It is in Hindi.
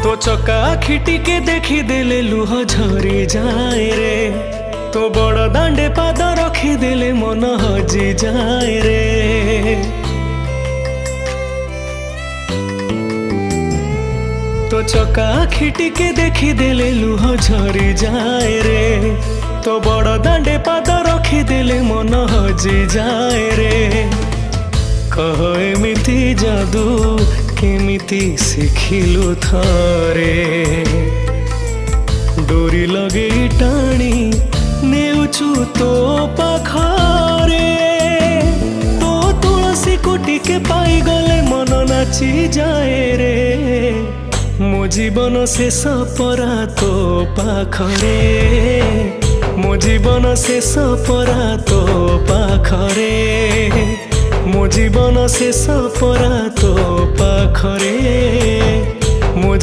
तो चका आखि के देखी देले लुह झरी जाए रे। तो बड़ दांडे पाद रखी देले मन हजी जाए रे। तो चका आखि के देखी देले लुह झरी जाए रे। तो बड़ दांडे पाद रखी देले मन हजी जाए रे। कह एमिति जादू केमिति शिखिलु थरे। डोरी लगे टाणी नेउचु तो पाखरे। तो तुलसी कुटी के पाई गले मन नाची जाए रे। मो जीवन शेष परा तो पाखरे। मो जीवन शेष परा तो पाखरे। मो जीवन शेष परा तो पाखरे।